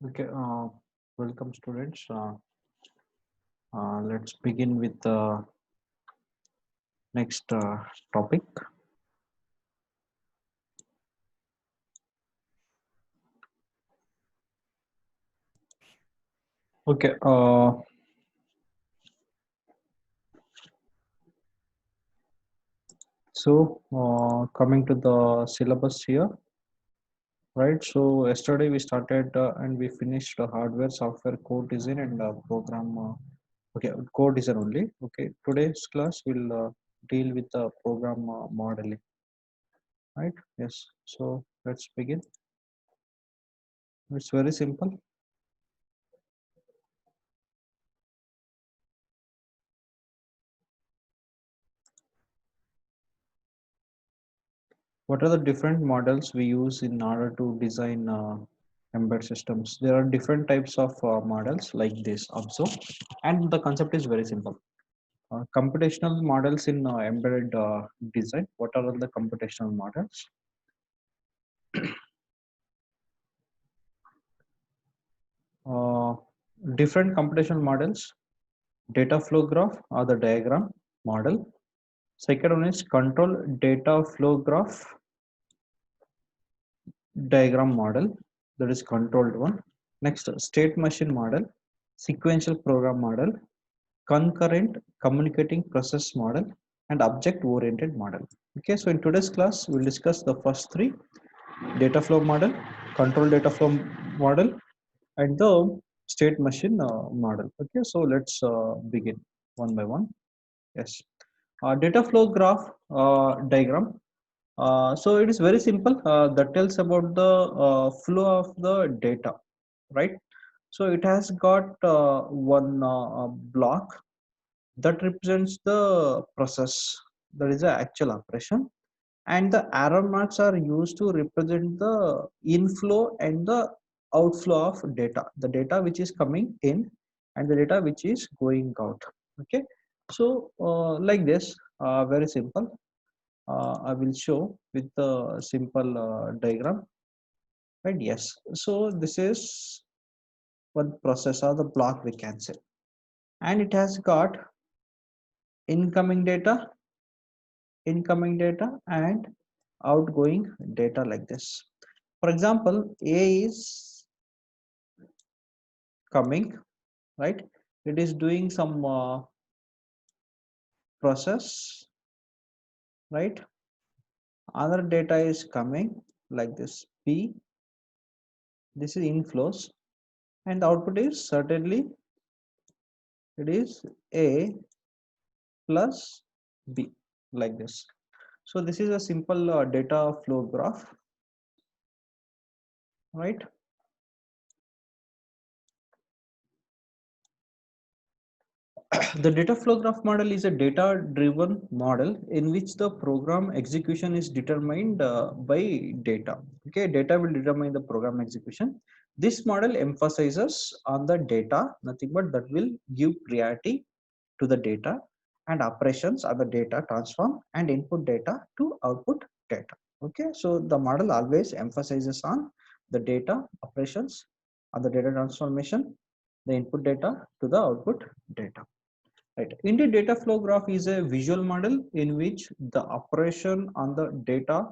Okay, welcome students. Let's begin with the next topic. Okay, coming to the syllabus here, right? So yesterday we started and we finished hardware, software, code design, and program. Okay, code design only. Okay, today's class will deal with the program modeling, right? Yes. So let's begin. It's very simple. What are the different models we use in order to design embedded systems? There are different types of models like this also, and the concept is very simple. Computational models in embedded design. What are the computational models? Uh, Different computational models. Data flow graph or the diagram model. Second one is control data flow graph diagram model, that is controlled one. Next, state machine model, sequential program model, concurrent communicating process model, and object oriented model. Okay, so in today's class we'll discuss the first three: data flow model, control data flow model, and the state machine model. Okay, so let's begin one by one. Yes, data flow graph diagram. So it is very simple. That tells about the flow of the data, right? So it has got one block that represents the process, that is the actual operation, and the arrow marks are used to represent the inflow and the outflow of data, the data which is coming in and the data which is going out. Okay, so like this, very simple. I will show with the simple diagram, right? Yes, so this is one process or the block we can say, and it has got incoming data, and outgoing data like this. For example, A is coming, right? It is doing some process, right? Other data is coming like this. B, this is inflows, and the output is certainly it is A plus B like this. So this is a simple data flow graph, right? The data flow graph model is a data driven model in which the program execution is determined by data. Okay, data will determine the program execution. This model emphasizes on the data, nothing but that will give priority to the data, and operations are the data transform and input data to output data. Okay, so the model always emphasizes on the data operations, on the data transformation, the input data to the output data. Right. Indeed, data flow graph is a visual model in which the operation on the data,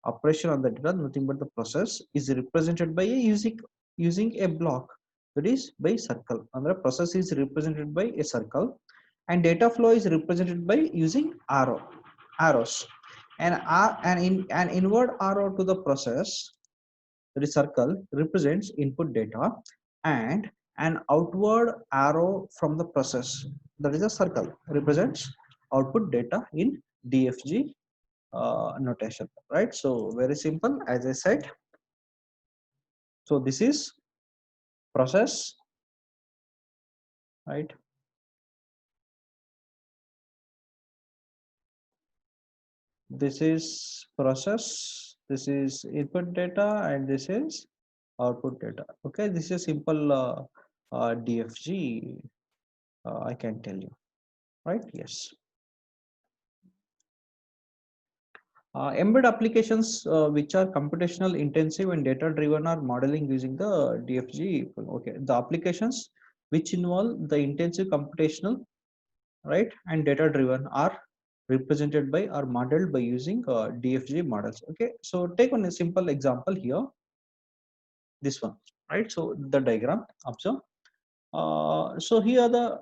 nothing but the process, is represented by using a block, that is by circle. And the process is represented by a circle, and data flow is represented by using arrows. And an inward arrow to the process, that is circle, represents input data, and an outward arrow from the process, that is a circle, represents output data in DFG notation, right? So very simple, as I said. So this is process, right? This is process, this is input data, and this is output data. Okay, this is simple DFG, I can tell you, right? Yes. Embedded applications which are computational intensive and data driven are modeling using the DFG. Okay, the applications which involve the intensive computational, right, and data driven are represented by or modeled by using DFG models. Okay, so take one a simple example here, this one, right? So the diagram, observe. So here the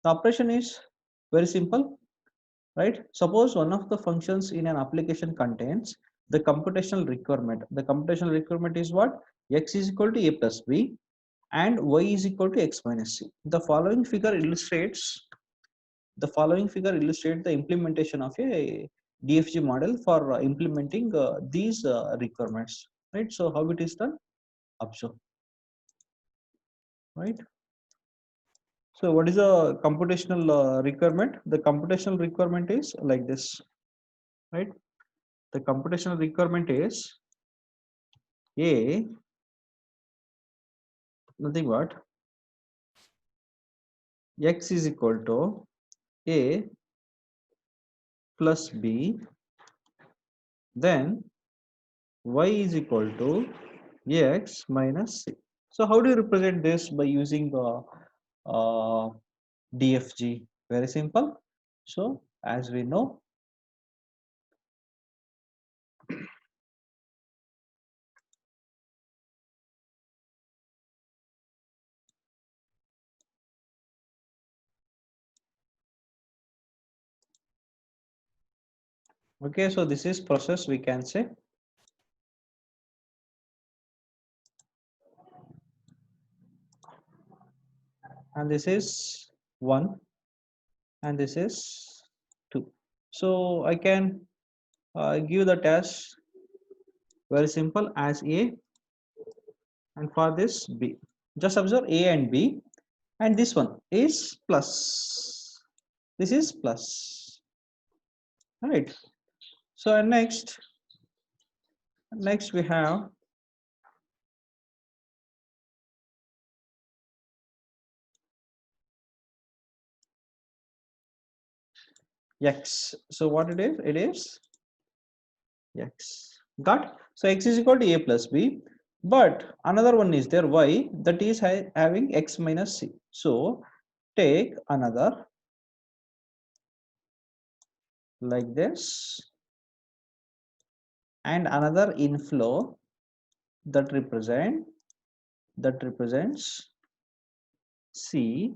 operation is very simple, right? Suppose one of the functions in an application contains the computational requirement. The computational requirement is what? X is equal to a plus b and y is equal to x minus c. The following figure illustrates the implementation of a DFG model for implementing these requirements, right? So how it is done? Observe, right? So what is the computational requirement? The computational requirement is like this, right? The computational requirement is a nothing but x is equal to a plus b, then y is equal to x minus c. So how do you represent this by using DFG? Very simple. So as we know, okay, so this is process, we can say, and this is 1 and this is 2. So I can give the test very simple as a, and for this b. Just observe a and b, and this one is plus. This is plus, right? So next we have x. So what it is? It is x. Got? So x is equal to a plus b, but another one is there y, that is having x minus c. So take another like this and another inflow that represents c,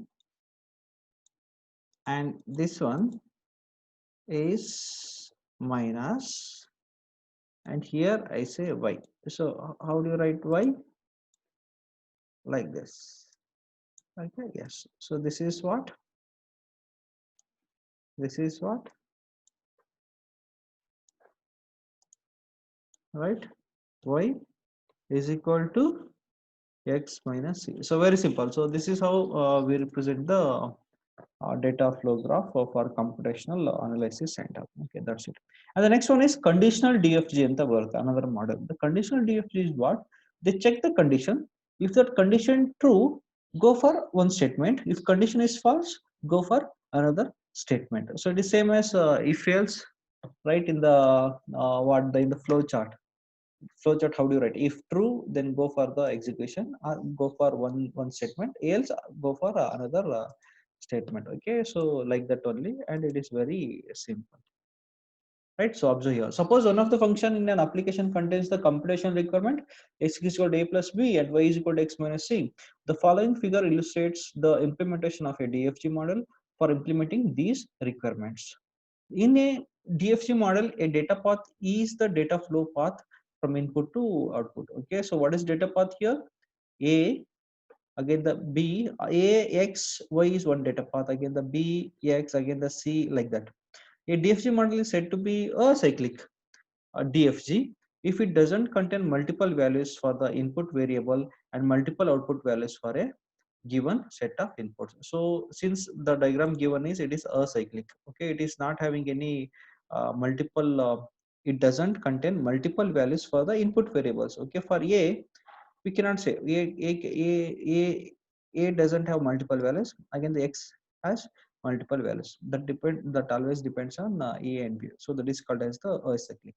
and this one is minus, and here I say y. So how do you write y? Like this. Okay, yes. So this is what? This is what? Right? Y is equal to x minus c. So very simple. So this is how we represent the data flow graph for computational analysis center. Okay, that's it. And the next one is conditional DFG anta barutte, another model. The conditional DFG is what? They check the condition. If that condition true, go for one statement. If condition is false, go for another statement. So it is same as if else, right? In the in the flow chart. Flowchart, how do you write? If true, then go for the execution, or go for one statement, else go for another statement. Okay, so like that only, and it is very simple, right? So observe here, suppose one of the function in an application contains the computation requirement x is equal to a plus b and y is equal to x minus c. The following figure illustrates the implementation of a DFG model for implementing these requirements. In a DFG model, a data path is the data flow path from input to output. Okay, so what is data path here? A, again the B, A, X, Y is one data path, again the B, X, again the C, like that. A DFG model is said to be acyclic DFG if it doesn't contain multiple values for the input variable and multiple output values for a given set of inputs. So since the diagram given is, it is acyclic. Okay, it is not having any multiple, it doesn't contain multiple values for the input variables. Okay, for a we cannot say a doesn't have multiple values, again the x has multiple values. That always depends on A and B. So that is called as the acyclic.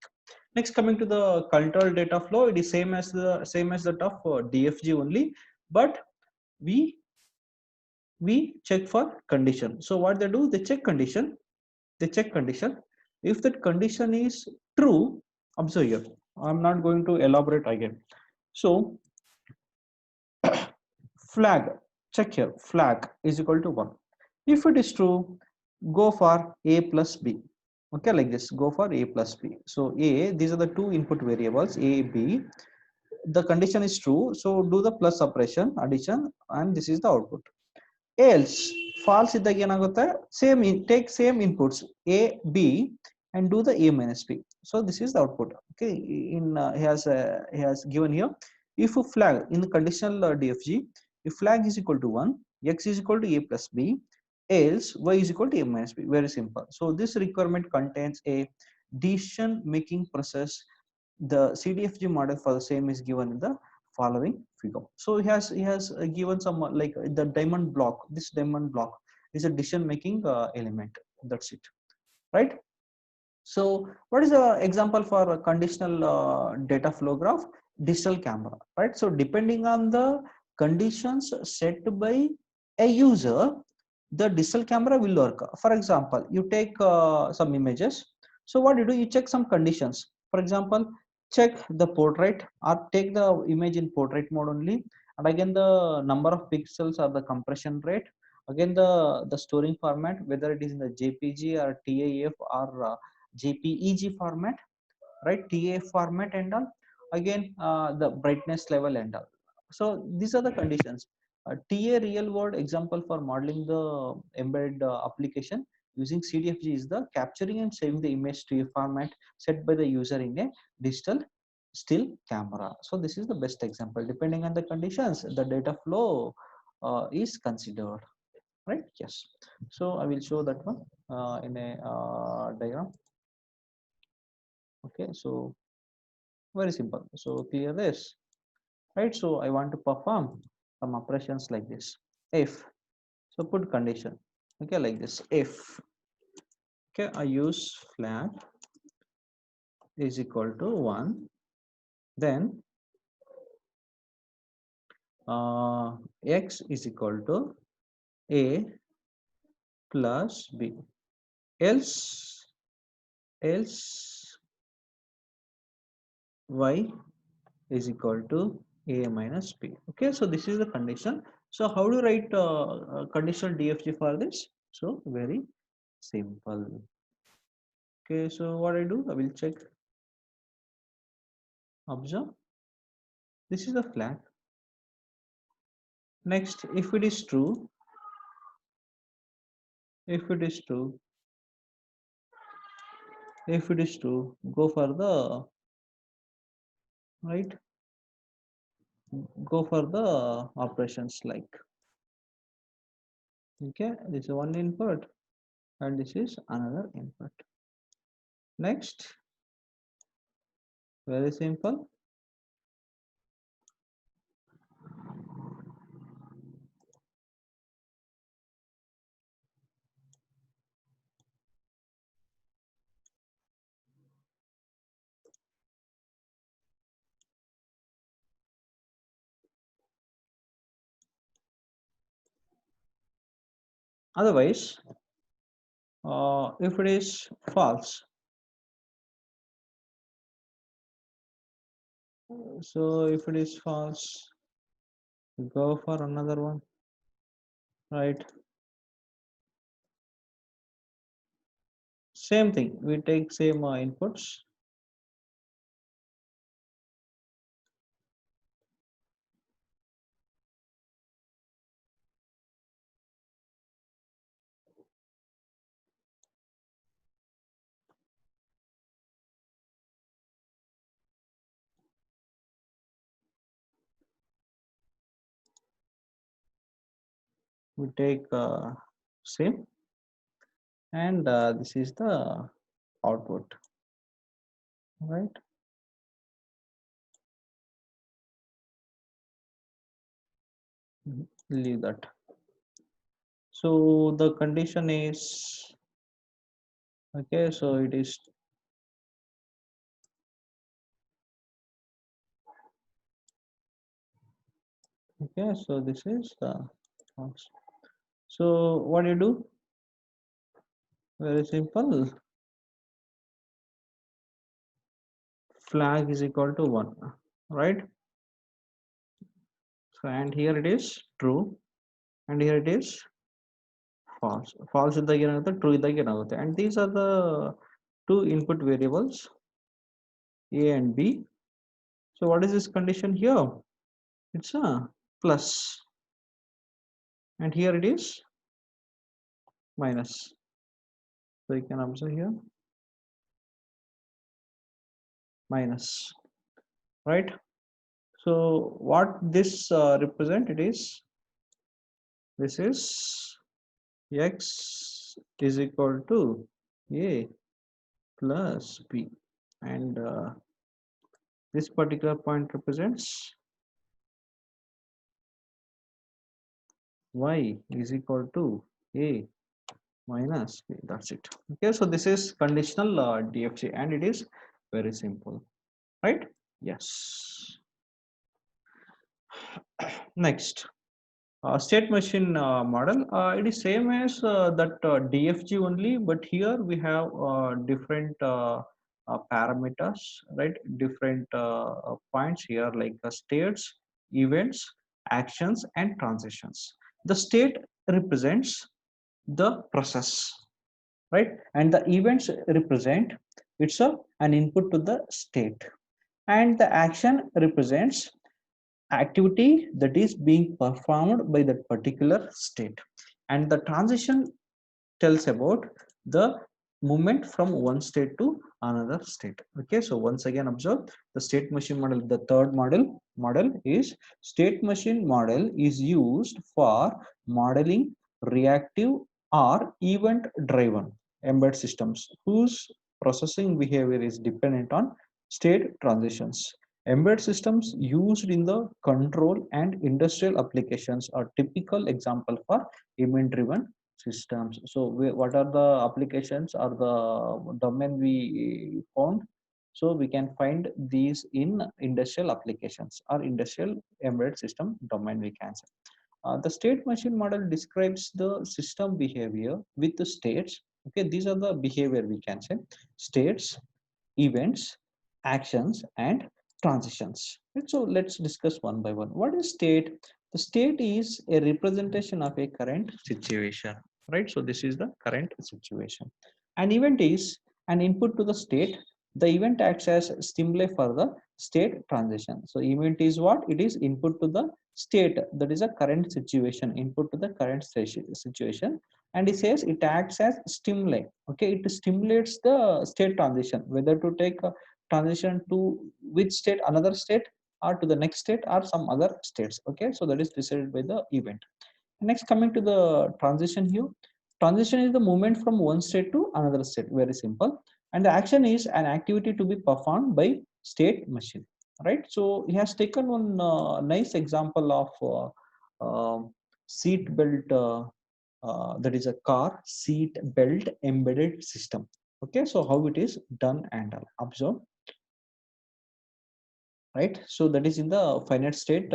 Next, coming to the control data flow, it is same as that of DFG only, but we check for condition. So what they do, they check condition. If that condition is true, observe here. I'm not going to elaborate again. So flag, check here, flag is equal to 1. If it is true, go for A plus B. Okay, like this, go for A plus B. So A, these are the two input variables, A, B. The condition is true, so do the plus operation, addition, and this is the output. Else false ಇದ್ದಾಗ ಏನಾಗುತ್ತೆ, take same inputs A, B and do the A minus B. So this is the output. Okay, in he has given here, if a flag in the conditional DFG, if flag is equal to 1, x is equal to A plus B, else y is equal to A minus B. Very simple. So this requirement contains a decision making process. The CDFG model for the same is given in the following figure. So he has given some like the diamond block. This diamond block is a decision making element. That's it, right? So what is the example for a conditional data flow graph? Digital camera, right? So depending on the conditions set by a user, the digital camera will work. For example, you take some images. So what you do, you check some conditions. For example, check the portrait or take the image in portrait mode only, and again the number of pixels or the compression rate, again the storing format, whether it is in the JPG or TIF or JPEG format, right? TIF format and all, again the brightness level and all. So these are the conditions. TA real world example for modeling the embedded application using CDFG is the capturing and saving the image to a format set by the user in a digital still camera. So this is the best example. Depending on the conditions, the data flow is considered, right? Yes. So I will show that one in a diagram. Okay, so very simple. So clear this, right? So I want to perform some operations like this. If, so put condition, okay, like this. If, okay, I use flag is equal to 1, then x is equal to A plus B. Else y is equal to A minus B. Okay, so this is the condition. So how do you write conditional DFG for this? So very simple. Okay, so what I do, I will check, observe, this is the flag. Next, if it is true, if it is true, if it is true, go for the, right, go for the operations like, okay, this is one input and this is another input. Next, very simple. Otherwise, if it is false, so if it is false, go for another one, right? Same thing, we take same inputs. We take same, and this is the output, right? Leave that. So the condition is, okay, so it is, okay, so this is the, so what do you do? Very simple, flag is equal to 1, right? So and here it is true, and here it is false. False ಇದ್ದಾಗ ಏನಾಗುತ್ತೆ, true ಇದ್ದಾಗ ಏನಾಗುತ್ತೆ, and these are the two input variables a and b. So what is this condition here? It's a plus, and here it is minus. So you can observe here minus, right? So what this represent, it is, this is x is equal to a plus b, and this particular point represents y is equal to a minus b. That's it. Okay, so this is conditional DFG, and it is very simple, right? Yes. Next, state machine model. It is same as that DFG only, but here we have different parameters, right? Different points here, like states, events, actions, and transitions. The state represents the process, right? And the events represent, it's an input to the state, and the action represents activity that is being performed by that particular state, and the transition tells about the movement from one state to another state. Okay, so once again observe the state machine model. The third model is state machine model is used for modeling reactive or event driven embedded systems whose processing behavior is dependent on state transitions. Embedded systems used in the control and industrial applications are typical example for event driven systems. So what are the applications or the domain we found? So we can find these in industrial applications or industrial embedded system domain, we can say. The state machine model describes the system behavior with the states. Okay, these are the behavior, we can say, states, events, actions, and transitions. Right, so let's discuss one by one. What is state? The state is a representation of a current situation, right? So this is the current situation. An event is an input to the state. The event acts as stimuli for the state transition. So event is what? It is input to the state, that is a current situation, input to the current situation, and it says it acts as stimuli. Okay, it stimulates the state transition, whether to take a transition to which state, another state, or to the next state, or some other states. Okay, so that is decided by the event. Next, coming to the transition here, transition is the movement from one state to another state, very simple, and the action is an activity to be performed by state machine, right? So he has taken one nice example of seat belt, that is a car seat belt embedded system. Okay, so how it is done and all. Observe, right? So that is in the finite state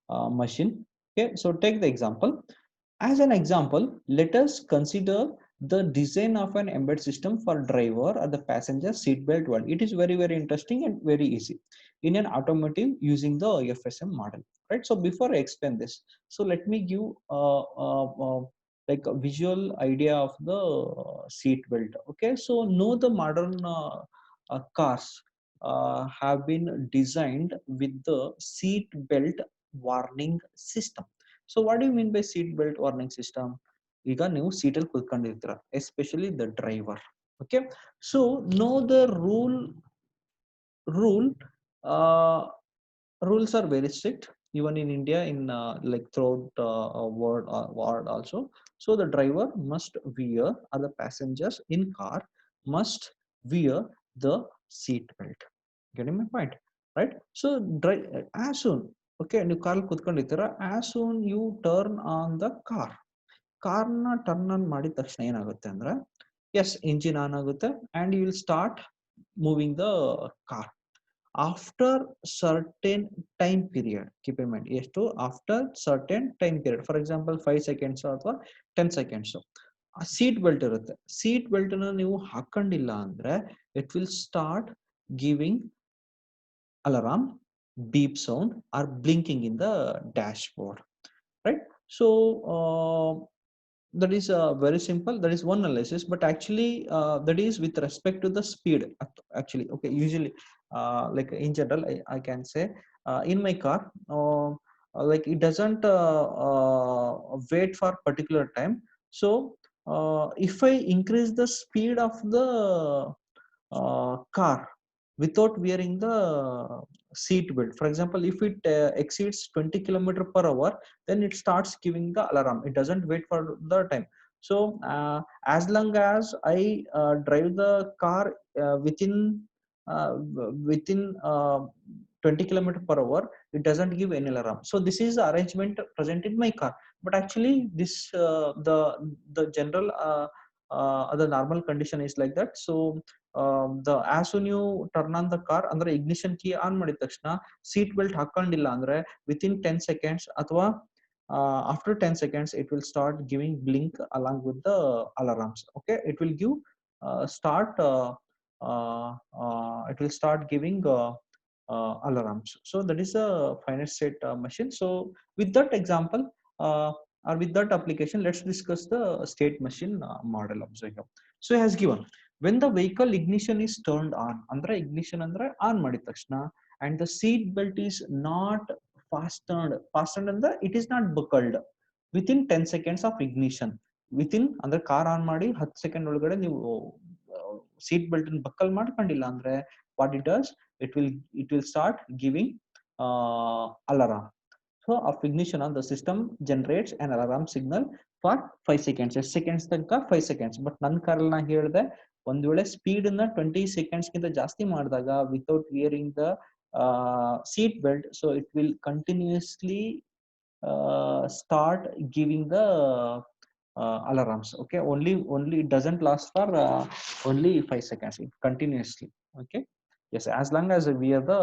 machine. Okay, so take the example. As an example, let us consider the design of an embedded system for driver or the passenger seatbelt world. It is very, very interesting and very easy in an automotive using the FSM model, right? So before I explain this, so let me give like a visual idea of the seat belt. Okay, so know the modern cars have been designed with the seat belt warning system. So what do you mean by seat belt warning system? ಈಗ ನೀವು ಸೀಟಲ್ಲಿ ಕೂತ್ಕೊಂಡಿರ್ತೀರ, especially the driver. Okay, so no the rule rules are very strict even in India, in like throughout world also. So the driver must wear, or the passengers in car must wear the seat belt. Getting my point, right? So as soon, okay, ನೀವು car ಕೂತ್ಕೊಂಡಿರ್ತೀರ, as soon you turn on the car, ಕಾರ್ನ turn on ಮಾಡಿದ ತಕ್ಷಣ ಏನಾಗುತ್ತೆ ಅಂದ್ರೆ ಎಸ್ engine on ಆಗುತ್ತೆ and you will start moving the car after certain time period. Keep in mind ಎಷ್ಟು after certain time period, for example 5 seconds ಅಥವಾ 10 seconds seat belt ಇರುತ್ತೆ. ಸೀಟ್ ಬೆಲ್ಟ್ ನ ನೀವು ಹಾಕೊಂಡಿಲ್ಲ ಅಂದ್ರೆ it will start giving alarm, beep sound or blinking in the dashboard, right? So that is very simple. That is one analysis, but actually that is with respect to the speed actually. Okay, usually like in general I can say in my car like it doesn't wait for particular time. So if I increase the speed of the car without wearing the seat belt, for example if it exceeds 20 km/h, then it starts giving the alarm. It doesn't wait for the time. So as long as I drive the car within 20 km/h, it doesn't give any alarm. So this is the arrangement present in my car. But actually this the general the normal condition is like that. So the as soon you turn on the car ಅಂದ್ರೆ ignition key on ಮಾಡಿದ ತಕ್ಷಣ seat belt ಹಾಕೊಂಡಿಲ್ಲ ಅಂದ್ರೆ within 10 seconds ಅಥವಾ after 10 seconds it will start giving blink along with the alarms. Okay, it will give it will start giving alarms. So that is a finite state machine. So with that example or with that application, let's discuss the state machine model. Observe here. So it has given when the vehicle ignition is turned on, andre ignition andre on ಮಾಡಿದ ತಕ್ಷಣ and the seat belt is not fastened ಅಂದ್ರೆ it is not buckled within 10 seconds of ignition. within ಅಂದ್ರೆ car on ಮಾಡಿ 10 second ಒಳಗಡೆ ನೀವು seat belt ಅನ್ನು ಬಕ್ಕಲ್ ಮಾಡ್ಕೊಂಡಿಲ್ಲ ಅಂದ್ರೆ what it does, it will start giving alarm. So of ignition on the system generates an alarm signal for 5 seconds. 8 seconds ತನಕ 5 seconds. But ನನ್ನ ಕಾರಲ್ಲಿ ನಾ ಹೇಳಿದೆ ಒಂದ್ ವೇಳೆ ಸ್ಪೀಡ್ ಅನ್ನ 20 seconds ಗಿಂತ ಜಾಸ್ತಿ ಮಾಡಿದಾಗ without wearing the seat belt, so it will continuously start giving the alarms. Okay, only it doesn't last for only 5 seconds, it continuously. Okay, yes, as long as we wear the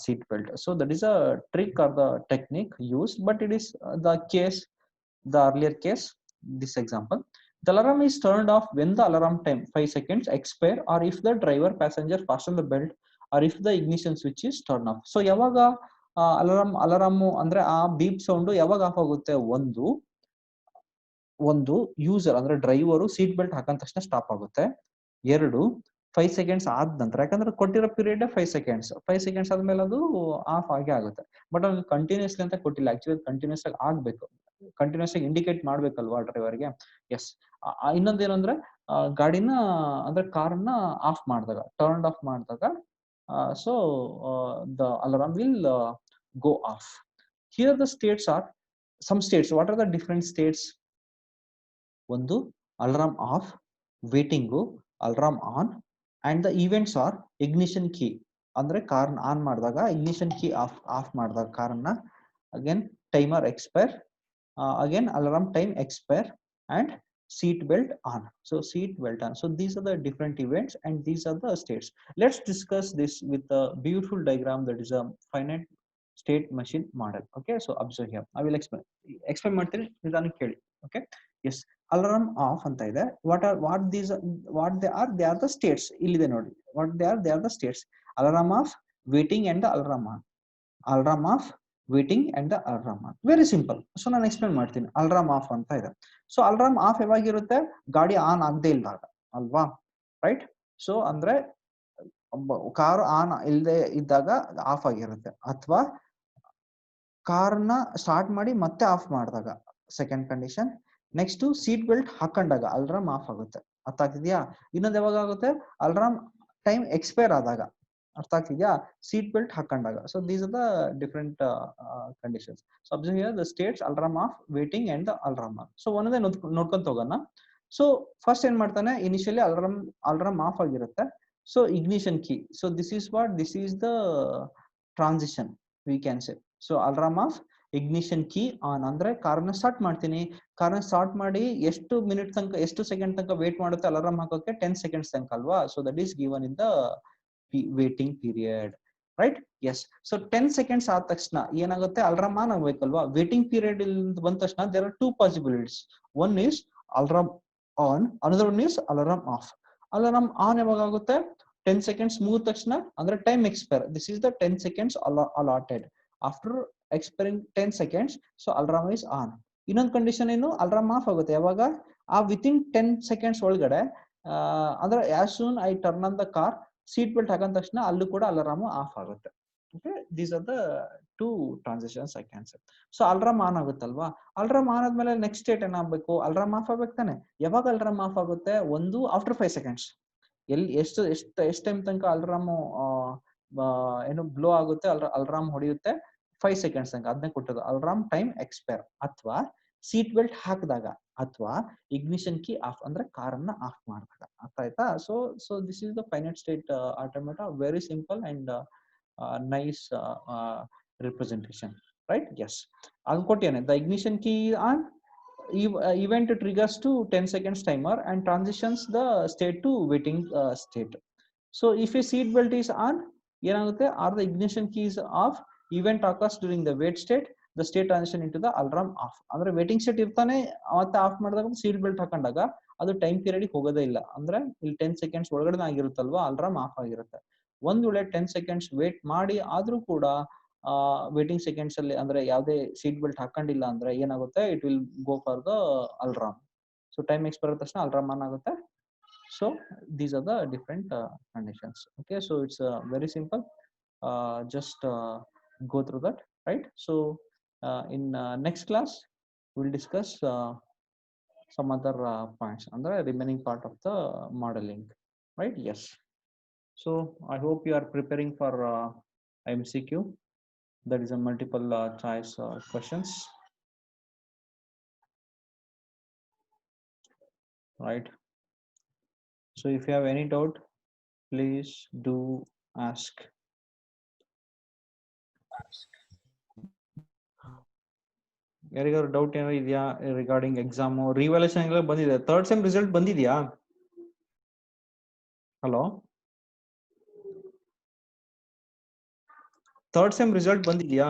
seat belt. So that is a trick or the technique used, but it is the case, the earlier case, this example. The alarm is turned off when the alarm time 5 seconds expire or if the driver passenger fasten the belt or if the ignition switch is turned off. So ಯಾವಾಗ alarm ಅಂದ್ರೆ ಆ beep sound ಯಾವಾಗ of ಆಗುತ್ತೆ, ಒಂದು user ಅಂದ್ರೆ driver seat belt ಹಾಕಂದ ತಕ್ಷಣ stop ಆಗುತ್ತೆ. ಎರಡು 5 seconds ಆದ ನಂತರ, ಯಾಕಂದ್ರೆ ಕೊಟ್ಟಿರೋ ಪೀರಿಯಡ್ 5 seconds, 5 seconds ಆದ್ಮೇಲೆ ಅದು ಆಫ್ ಆಗೇ ಆಗುತ್ತೆ. ಬಟ್ ಅಲ್ಲಿ ಕಂಟಿನ್ಯೂಸ್ಲಿ ಅಂತ ಕೊಟ್ಟಿಲ್ಲ, ಆಕ್ಚುಲಿ ಕಂಟಿನ್ಯೂಸ್ ಆಗಿ ಆಗ್ಬೇಕು, ಕಂಟಿನ್ಯೂಸ್ ಆಗಿ ಇಂಡಿಕೇಟ್ ಮಾಡ್ಬೇಕಲ್ವಾ ಡ್ರೈವರ್ಗೆ. ಎಸ್, ಇನ್ನೊಂದೇನಂದ್ರೆ ಗಾಡಿನ ಅಂದ್ರೆ ಕಾರನ್ನ ಆಫ್ ಮಾಡಿದಾಗ, ಟರ್ನ್ ಆಫ್ ಮಾಡಿದಾಗ so the alarm will go off. Here the states are some states. What are the different states? ಒಂದು alarm off, waiting, alarm on, and the events are ignition key ಅಂದ್ರೆ car on ಮಾಡಿದಾಗ ignition key off ಮಾಡಿದಾಗ ಕಾರನ್ನ, again timer expire, again alarm time expire and seat belt on. So seat belt on. So these are the different events and these are the states. Let's discuss this with a beautiful diagram that is a finite state machine model. Okay, so observe here. I will explain ಮಾಡ್ತೀನಿ, ನಿಧಾನ ಕೇಳಿ. Okay, yes, alarm off ಅಂತ ಇದೆ. what they are the states. ಇಲ್ಲಿದೆ ನೋಡಿ, what they are the states. Alarm off, waiting and the alarm on. Alarm off, waiting and the alarm on. Very simple. So ನಾನು explain ಮಾಡ್ತೀನಿ. Alarm of ಅಂತ ಇದೆ. So alarm of ಯಾವಾಗಿರುತ್ತೆ, ಗಾಡಿ on ಆಗದೆ ಇಲ್ದಾಗ ಅಲ್ವಾ, ರೈಟ್? ಸೊ ಅಂದ್ರೆ car on ಇಲ್ಲದೆ ಇದ್ದಾಗ ಆಫ್ ಆಗಿರುತ್ತೆ, ಅಥವಾ ಕಾರ್ನ ಸ್ಟಾರ್ಟ್ ಮಾಡಿ ಮತ್ತೆ ಆಫ್ ಮಾಡಿದಾಗ second condition. Next seat belt ಹಾಕೊಂಡಾಗ ಅಲಾರಾಮ್ ಆಫ್ ಆಗುತ್ತೆ. ಅರ್ಥ ಆಗ್ತಿದ್ಯಾ? ಇನ್ನೊಂದು ಯಾವಾಗ ಆಗುತ್ತೆ, ಅಲಾರಾಮ್ ಟೈಮ್ ಎಕ್ಸ್ಪೈರ್ ಆದಾಗ. ಅರ್ಥ ಆಗ್ತಿದ್ಯಾ? ಸೀಟ್ ಬೆಲ್ಟ್ ಹಾಕೊಂಡಾಗ. So these are the different conditions. So observe here the states alarm off, waiting and alarm on. So ಒಂದೇ ನೋಡ್ಕೊಂತ ಹೋಗೋಣ. ಸೊ ಫಸ್ಟ್ ಏನ್ ಮಾಡ್ತಾನೆ, ಇನಿಷಿಯಲಿ ಅಲಾರಾಮ್ ಆಫ್ ಆಗಿರುತ್ತೆ. So ignition key. So this is the transition we can say. So alarm off, ignition key on ಅಂದ್ರೆ ಕಾರ್ನ start ಮಾಡ್ತೀನಿ. ಕಾರ್ನ ಸ್ಟಾರ್ಟ್ ಮಾಡಿ ಎಷ್ಟು ಮಿನಿಟ್ ತನಕ, ಎಷ್ಟು ಸೆಕೆಂಡ್ ತನಕ ವೇಟ್ ಮಾಡುತ್ತೆ ಅಲಾರಾಮ್ ಹಾಕೋಕೆ? 10 ಸೆಕೆಂಡ್ಸ್ ತನಕ ಅಲ್ವಾ? So that is given in the waiting period, right? Yes. So 10 seconds ಆದ ತಕ್ಷಣ ಏನಾಗುತ್ತೆ? ಅಲಾರಾಮ್ ಆನ್ ಆಗ್ಬೇಕಲ್ವಾ? ವೇಟಿಂಗ್ ಪೀರಿಯಡ್ ಬಂದ ತಕ್ಷಣ there are two possibilities. One is alarm on, another one is alarm off. Alarm on ಯಾವಾಗ ಆಗುತ್ತೆ? 10 seconds ಮುಗಿದ ತಕ್ಷಣ, ಅಂದ್ರೆ time expire. This is the 10 seconds allotted. After expiring 10 seconds, so alarm is on. ಇನ್ನೊಂದು condition ಏನು? Alarm off ಆಗುತ್ತೆ ಯಾವಾಗ? ಆ ವಿತಿನ್ 10 ಸೆಕೆಂಡ್ಸ್ ಒಳಗಡೆ, ಅಂದ್ರೆ as soon I turn on the car, seat belt ಹಾಕೊಂಡ ತಕ್ಷಣ ಅಲ್ಲೂ ಕೂಡ ಅಲಾರಾಮ್ ಆಫ್ ಆಗುತ್ತೆ. Okay, these are the two transitions I can say. So alarm on ಆಗುತ್ತಲ್ವಾ? ಅಲಾರಾಮ್ ಆನ್ ಆದ್ಮೇಲೆ ನೆಕ್ಸ್ಟ್ ಸ್ಟೇಟ್ ಏನಾಗಬೇಕು? ಅಲಾರಾಮ್ ಆಫ್ ಆಗ್ಬೇಕು ತಾನೆ? ಯಾವಾಗ ಅಲಾರಾಮ್ ಆಫ್ ಆಗುತ್ತೆ? ಒಂದು ಆಫ್ಟರ್ 5 ಸೆಕೆಂಡ್ಸ್. ಎಲ್ಲಿ ಎಷ್ಟು ಟೈಮ್ ತನಕ ಅಲಾರಾಮ್ ಏನು ಬ್ಲೋ ಆಗುತ್ತೆ, ಅಲಾರಾಮ್ ಹೊಡೆಯುತ್ತೆ? 5 ಸೆಕೆಂಡ್ಸ್ ತನಕ. ಅದನ್ನೇ ಕೊಟ್ಟದ್ದು ಅಲಾರಾಮ್ ಟೈಮ್ ಎಕ್ಸ್ಪೈರ್, ಅಥವಾ ಸೀಟ್ ಬೆಲ್ಟ್ ಹಾಕಿದಾಗ, ಅಥವಾ ಇಗ್ನಿಷನ್ ಕೀ ಆಫ್ ಅಂದ್ರೆ ಕಾರನ್ನ ಆಫ್ ಮಾಡಿದಾಗ. ಅರ್ಥ ಆಯ್ತಾ? So this is the finite state automata. Very simple and nice representation, right? Yes, ಅದು ಕೊಟ್ಟಿಯಾನೆ. The ignition key on, event triggers to 10 seconds timer and transitions the state to waiting state. So if a seat belt is on, ಏನಾಗುತ್ತೆ? or the ignition key is off, event occurs during the wait state, the state transition into the alarm off. ಅಂದ್ರೆ waiting state ಇರ್ತಾನೆ, ಮತ್ತೆ off ಮಾಡಿದಾಗ seat belt ಹಾಕೊಂಡಾಗ ಅದು time period ಹೋಗೋದೇ ಇಲ್ಲ. ಅಂದ್ರೆ ಇಲ್ಲಿ 10 ಸೆಕೆಂಡ್ಸ್ ಒಳಗಡೆ ಆಗಿರುತ್ತಲ್ವಾ, ಅಲಾರಾಮ್ ಆಫ್ ಆಗಿರುತ್ತೆ. ಒಂದ್ ವೇಳೆ 10 ಸೆಕೆಂಡ್ಸ್ ವೇಟ್ ಮಾಡಿ ಆದ್ರೂ ಕೂಡ ವೇಟಿಂಗ್ ಸೆಕೆಂಡ್ಸ್ ಅಲ್ಲಿ, ಅಂದ್ರೆ ಯಾವುದೇ ಸೀಟ್ ಬೆಲ್ಟ್ ಹಾಕೊಂಡಿಲ್ಲ ಅಂದ್ರೆ ಏನಾಗುತ್ತೆ? It will go for the alarm. So time expire ಆದ ತಕ್ಷಣ ಅಲಾರಾಮ್ ಆನ್ ಆಗುತ್ತೆ. So these are the different conditions. Okay, so it's very simple. Just go through that, right? So in next class we'll discuss some other points on the remaining part of the modeling, right? Yes. So I hope you are preparing for MCQ. That is a multiple choice questions, right? So if you have any doubt, please do ask. ಯಾರಿಗಾದ್ರು doubt ಏನೋ ಇದೆಯಾ regarding exam? Revaluation ಎಲ್ಲ ಬಂದಿದೆ. Third sem result ಬಂದಿದ್ಯಾ? Hello, third sem result ಬಂದಿದ್ಯಾ?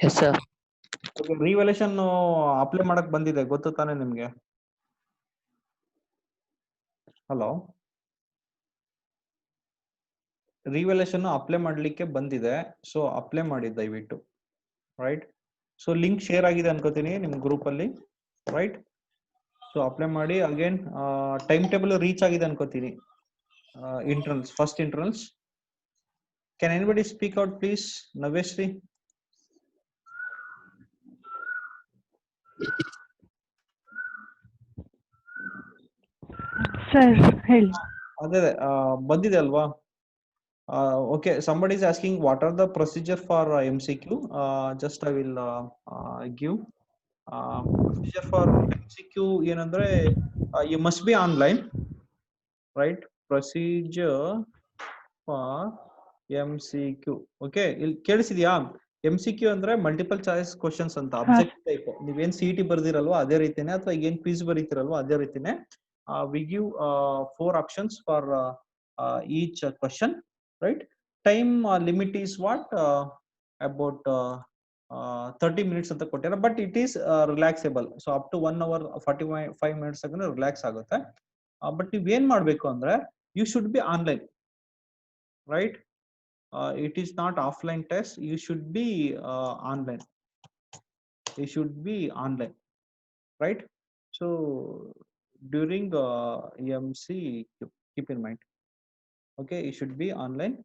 Yes sir. Revaluation apply ಮಾಡಕ್ ಬಂದಿದೆ, ಗೊತ್ತು ತಾನೆ ನಿಮ್ಗೆ? ಹಲೋ, ರಿವ್ಯಾಲ್ಯೂಯೇಷನ್ ಅಪ್ಲೈ ಮಾಡ್ಲಿಕ್ಕೆ ಬಂದಿದೆ. ಸೊ ಅಪ್ಲೈ ಮಾಡಿ ದಯವಿಟ್ಟು, ರೈಟ್? ಸೊ ಲಿಂಕ್ ಶೇರ್ ಆಗಿದೆ ಅನ್ಕೋತೀನಿ ನಿಮ್ ಗ್ರೂಪ್ ಅಲ್ಲಿ, ರೈಟ್? ಸೊ ಅಪ್ಲೈ ಮಾಡಿ. ಅಗೇನ್ ಟೈಮ್ ಟೇಬಲ್ ರೀಚ್ ಆಗಿದೆ ಅನ್ಕೋತೀನಿ. Internals, first internals. Can anybody speak out please? Naveshri. Sir, ಹೇಳಿ. ಅದೇ ಬಂದಿದೆ ಅಲ್ವಾ? Okay, somebody is asking what are the procedure for MCQ. Just I will give procedure for MCQ ಏನಂದ್ರೆ you must be online, right? Procedure for MCQ. Okay, ಇಲ್ಲಿ ಕೇಳಿಸಿದ್ಯಾ? MCQ ಅಂದ್ರೆ multiple choice questions ಅಂತ, objective type. ನೀವೇನ್ CET ಬರ್ದಿರಲ್ವಾ ಅದೇ ರೀತಿನೇ, ಅಥವಾ ಏನ್ quiz ಬರೀತಿರಲ್ವಾ ಅದೇ ರೀತಿನೇ. We give 4 options for each question, right? Time limit is what? About 30 minutes ಅಂತ ಕೊಟ್ಟಿರ, but it is relaxable. So up to 1 hour 45 minutes ತನಕ ರಿಲ್ಯಾಕ್ಸ್ ಆಗುತ್ತೆ. ಬಟ್ ನೀವ್ ಏನ್ ಮಾಡ್ಬೇಕು ಅಂದ್ರೆ, you should be online, right? It is not offline test. You should be online. You should be online, right? So during MCQ, keep in mind. Okay, you should be online.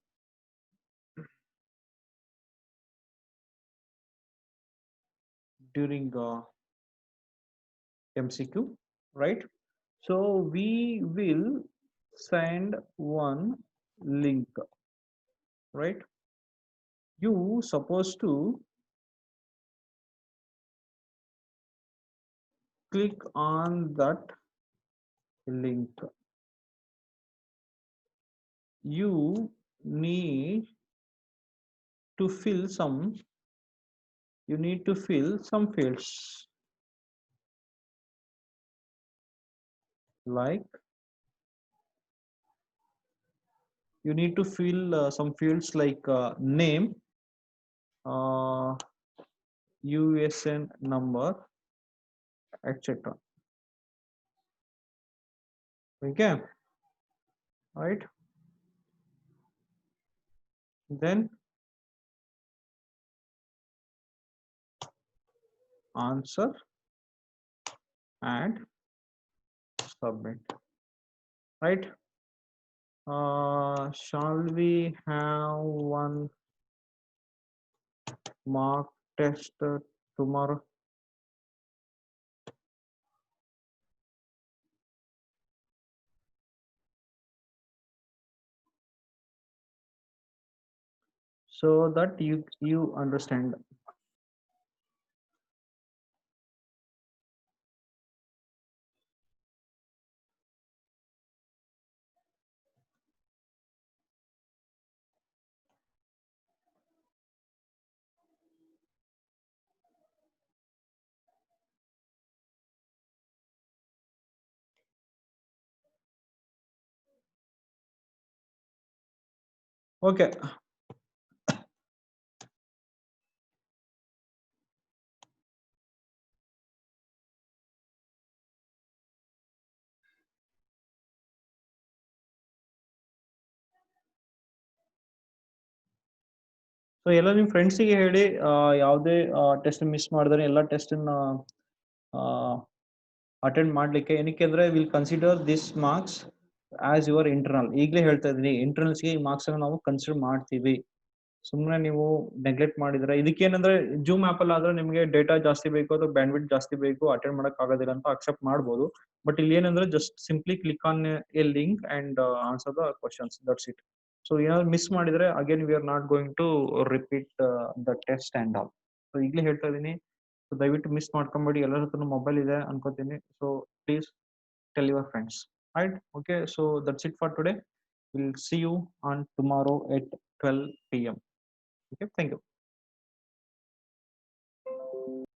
During MCQ, right? So we will send one link, right? You supposed to click on that link. You need to fill some you need to fill some fields like you need to fill some fields like name, uh, USN number, etc. Okay, right? Then answer and submit, right? Shall we have one mock test tomorrow? So that you understand. Okay. So ಎಲ್ಲ ನಿಮ್ಮ ಫ್ರೆಂಡ್ಸಿಗೆ ಹೇಳಿ ಯಾವುದೇ test miss ಮಾಡಿದ್ರೆ ಎಲ್ಲ ಟೆಸ್ಟನ್ನ attend ಮಾಡಲಿಕ್ಕೆ. ಏನಕ್ಕೆ ಅಂದರೆ will consider this marks as your internal. ಈಗಲೇ ಹೇಳ್ತಾ ಇದ್ದೀನಿ, ಇಂಟರ್ನಲ್ಸ್ಗೆ ಈ ಮಾರ್ಕ್ಸನ್ನು ನಾವು ಕನ್ಸಿಡರ್ ಮಾಡ್ತೀವಿ. ಸುಮ್ಮನೆ ನೀವು ನೆಗ್ಲೆಕ್ಟ್ ಮಾಡಿದ್ರೆ ಇದಕ್ಕೇನಂದ್ರೆ ಜೂಮ್ ಆ್ಯಪಲ್ಲಿ ಆದ್ರೆ ನಿಮಗೆ ಡೇಟಾ ಜಾಸ್ತಿ ಬೇಕು ಅಥವಾ ಬ್ಯಾಂಡ್ವಿಡ್ತ್ ಜಾಸ್ತಿ ಬೇಕು, ಅಟೆಂಡ್ ಮಾಡಕ್ ಆಗೋದಿಲ್ಲ ಅಂತ ಅಕ್ಸೆಪ್ಟ್ ಮಾಡ್ಬೋದು. ಬಟ್ ಇಲ್ಲಿ ಏನಂದ್ರೆ just simply click on a link and answer the questions, that's it. So ಏನಾದ್ರು ಮಿಸ್ ಮಾಡಿದ್ರೆ again we are not going to repeat the test and all. So ಈಗಲೇ ಹೇಳ್ತಾ ಇದ್ದೀನಿ, ಸೊ ದಯವಿಟ್ಟು ಮಿಸ್ ಮಾಡ್ಕೊಂಬೇಡಿ. ಎಲ್ಲರ ಹತ್ರ ಮೊಬೈಲ್ ಇದೆ ಅನ್ಕೋತೀನಿ. So please tell your friends, right? Okay, so that's it for today. We'll see you on tomorrow at 12 p.m. Okay, thank you.